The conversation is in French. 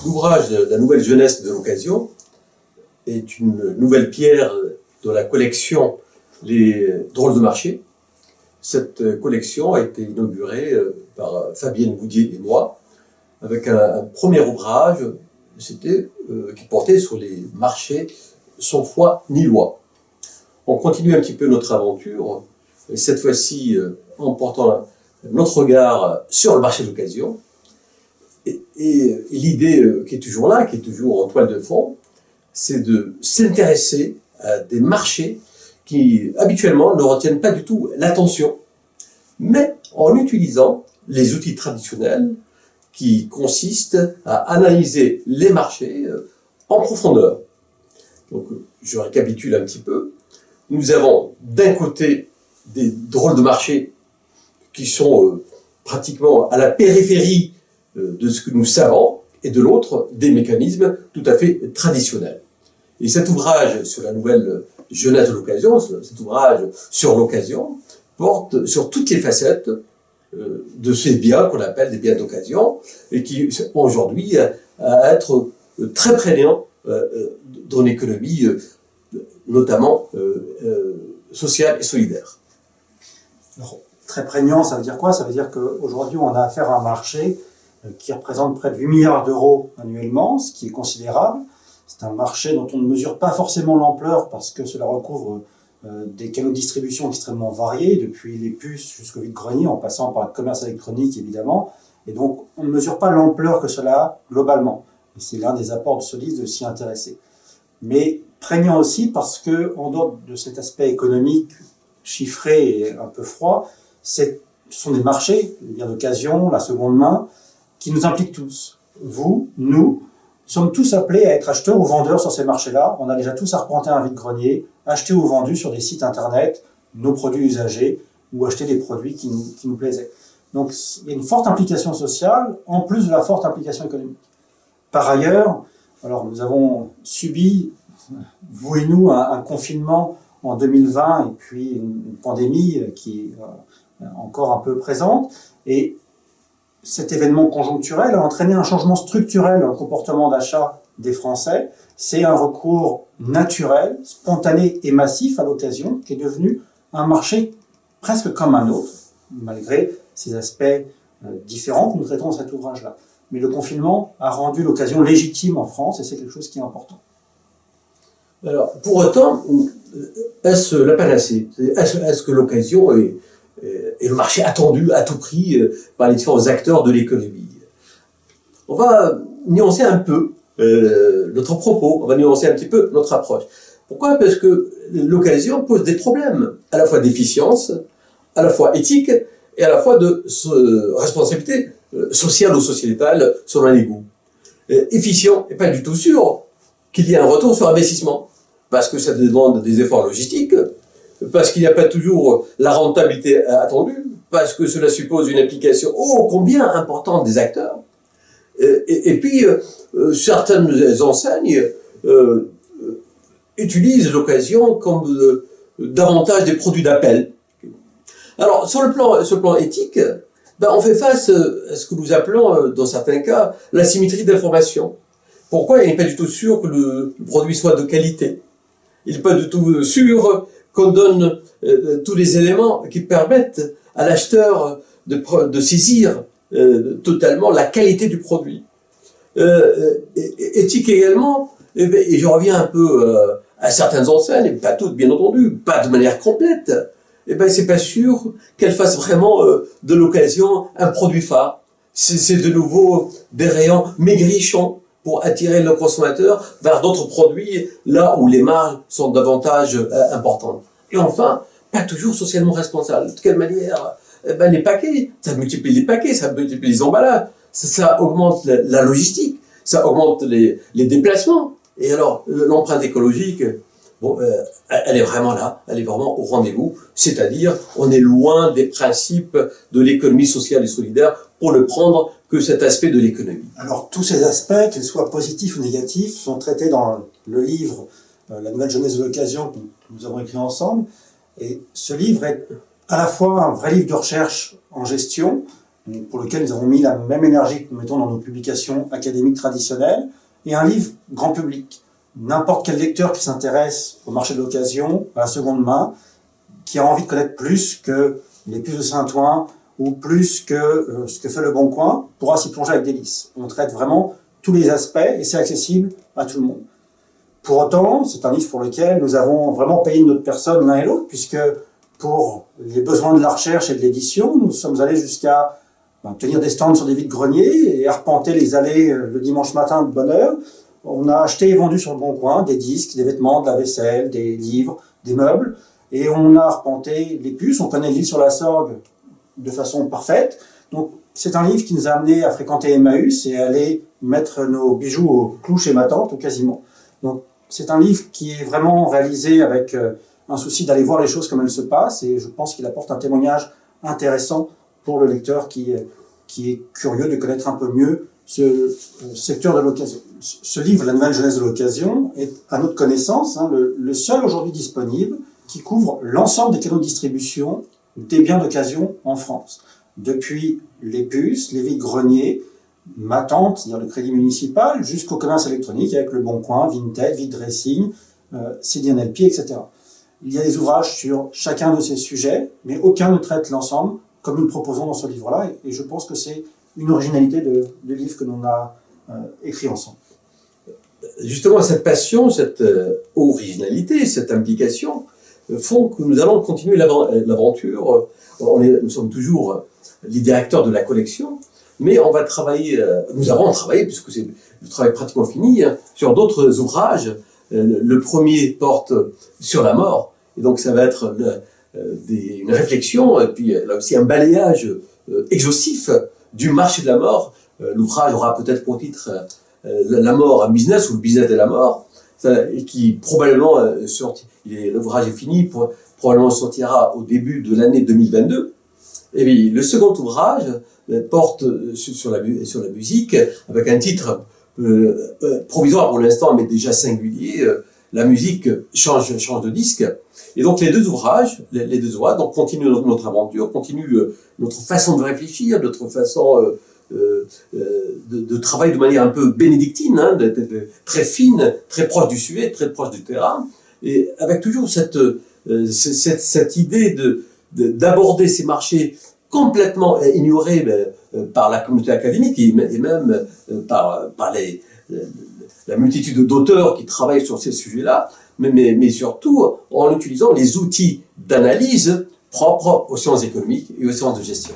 L'ouvrage de la nouvelle jeunesse de l'occasion est une nouvelle pierre de la collection Les drôles de marché. Cette collection a été inaugurée par Fabienne Boudier et moi, avec un premier ouvrage qui portait sur les marchés sans foi ni loi. On continue un petit peu notre aventure, et cette fois-ci en portant notre regard sur le marché d'occasion. Et l'idée qui est toujours là, qui est toujours en toile de fond, c'est de s'intéresser à des marchés qui habituellement ne retiennent pas du tout l'attention, mais en utilisant les outils traditionnels qui consistent à analyser les marchés en profondeur. Donc, je récapitule un petit peu. Nous avons d'un côté des drôles de marchés qui sont pratiquement à la périphérie de ce que nous savons, et de l'autre, des mécanismes tout à fait traditionnels. Et cet ouvrage sur la nouvelle jeunesse de l'occasion, cet ouvrage sur l'occasion, porte sur toutes les facettes de ces biens qu'on appelle des biens d'occasion, et qui aujourd'hui à être très prégnants dans l'économie, notamment sociale et solidaire. Alors, très prégnant, ça veut dire quoi? Ça veut dire qu'aujourd'hui, on a affaire à un marché qui représente près de 8 milliards d'euros annuellement, ce qui est considérable. C'est un marché dont on ne mesure pas forcément l'ampleur parce que cela recouvre des canaux de distribution extrêmement variés, depuis les puces jusqu'au vide-grenier, en passant par le commerce électronique évidemment. Et donc, on ne mesure pas l'ampleur que cela a globalement. Et c'est l'un des apports de ce livre de s'y intéresser. Mais prégnant aussi parce que, en dehors de cet aspect économique chiffré et un peu froid, ce sont des marchés, les biens d'occasion, la seconde main, qui nous impliquent tous. Vous, nous sommes tous appelés à être acheteurs ou vendeurs sur ces marchés-là. On a déjà tous arpenté un vide-grenier, acheté ou vendu sur des sites internet nos produits usagés ou acheté des produits qui nous plaisaient. Donc, il y a une forte implication sociale, en plus de la forte implication économique. Par ailleurs, alors nous avons subi, vous et nous, un confinement en 2020 et puis une pandémie qui est encore un peu présente. Et cet événement conjoncturel a entraîné un changement structurel dans le comportement d'achat des Français. C'est un recours naturel, spontané et massif à l'occasion qui est devenu un marché presque comme un autre, malgré ces aspects différents que nous traitons dans cet ouvrage-là. Mais le confinement a rendu l'occasion légitime en France et c'est quelque chose qui est important. Alors, pour autant, est-ce la panacée? Est-ce que l'occasion est le marché attendu à tout prix par les différents acteurs de l'économie? On va nuancer un peu notre propos, on va nuancer un petit peu notre approche. Pourquoi? Parce que l'occasion pose des problèmes, à la fois d'efficience, à la fois éthique, et à la fois de responsabilité sociale ou sociétale selon les goûts. Efficient et pas du tout sûr qu'il y ait un retour sur investissement, parce que ça demande des efforts logistiques, parce qu'il n'y a pas toujours la rentabilité attendue, parce que cela suppose une implication ô combien importante des acteurs. Et puis, certaines enseignes utilisent l'occasion comme davantage des produits d'appel. Alors, sur le plan éthique, on fait face à ce que nous appelons, dans certains cas, l'asymétrie d'information. Pourquoi? Il n'est pas du tout sûr que le produit soit de qualité. Il n'est pas du tout sûr qu'on donne tous les éléments qui permettent à l'acheteur de saisir totalement la qualité du produit. Éthique également, et je reviens un peu à certaines enseignes, et pas toutes bien entendu, pas de manière complète, c'est pas sûr qu'elles fassent vraiment de l'occasion un produit phare. C'est de nouveau des rayons maigrichons pour attirer le consommateur vers d'autres produits, là où les marges sont davantage importantes. Et enfin, pas toujours socialement responsable. De quelle manière? Les paquets, ça multiplie les paquets, ça multiplie les emballages, ça augmente la logistique, ça augmente les déplacements. Et alors, l'empreinte écologique, elle est vraiment là, elle est vraiment au rendez-vous, c'est-à-dire on est loin des principes de l'économie sociale et solidaire pour ne prendre que cet aspect de l'économie. Alors tous ces aspects, qu'ils soient positifs ou négatifs, sont traités dans le livre La nouvelle jeunesse de l'occasion que nous avons écrit ensemble. Et ce livre est à la fois un vrai livre de recherche en gestion pour lequel nous avons mis la même énergie que nous mettons dans nos publications académiques traditionnelles, et un livre grand public. N'importe quel lecteur qui s'intéresse au marché de l'occasion, à la seconde main, qui a envie de connaître plus que les puces de Saint-Ouen ou plus que ce que fait Le Bon Coin, pourra s'y plonger avec délice. On traite vraiment tous les aspects et c'est accessible à tout le monde. Pour autant, c'est un livre pour lequel nous avons vraiment payé de notre personne l'un et l'autre, puisque pour les besoins de la recherche et de l'édition, nous sommes allés jusqu'à tenir des stands sur des vides-greniers et arpenter les allées le dimanche matin de bonne heure. On a acheté et vendu sur Le Bon Coin des disques, des vêtements, de la vaisselle, des livres, des meubles, et on a arpenté les puces. On connaît l'île sur la Sorgue de façon parfaite. Donc, c'est un livre qui nous a amené à fréquenter Emmaüs et à aller mettre nos bijoux au clou chez ma tante, ou quasiment. Donc, c'est un livre qui est vraiment réalisé avec un souci d'aller voir les choses comme elles se passent, et je pense qu'il apporte un témoignage intéressant pour le lecteur qui est curieux de connaître un peu mieux ce secteur de l'occasion. Ce livre, La nouvelle jeunesse de l'occasion, est, à notre connaissance, le seul aujourd'hui disponible qui couvre l'ensemble des canaux de distribution des biens d'occasion en France. Depuis les puces, les vides-greniers, ma tante, c'est-à-dire le crédit municipal, jusqu'au commerce électronique avec Le Bon Coin, Vinted, Vide-Dressing, CDNLP, etc. Il y a des ouvrages sur chacun de ces sujets, mais aucun ne traite l'ensemble comme nous le proposons dans ce livre-là, et je pense que c'est une originalité de livre que l'on a écrit ensemble. Justement, cette passion, cette originalité, cette implication font que nous allons continuer l'aventure. Nous sommes toujours les directeurs de la collection, mais on va travailler, nous avons travaillé, puisque c'est le travail pratiquement fini, sur d'autres ouvrages. Le premier porte sur la mort, et donc ça va être une réflexion, et puis là aussi un balayage exhaustif du marché de la mort. L'ouvrage aura peut-être pour titre La mort, un business, ou le business de la mort, et qui probablement l'ouvrage est fini, probablement sortira au début de l'année 2022. Et puis, le second ouvrage porte sur la musique, avec un titre provisoire pour l'instant, mais déjà singulier. La musique change de disque. Et donc les deux ouvrages donc continuent notre aventure, continuent notre façon de réfléchir, notre façon de travailler de manière un peu bénédictine, très fine, très proche du sujet, très proche du terrain, et avec toujours cette idée d'aborder ces marchés complètement ignorés par la communauté académique et même par la multitude d'auteurs qui travaillent sur ces sujets-là, mais surtout en utilisant les outils d'analyse propres aux sciences économiques et aux sciences de gestion.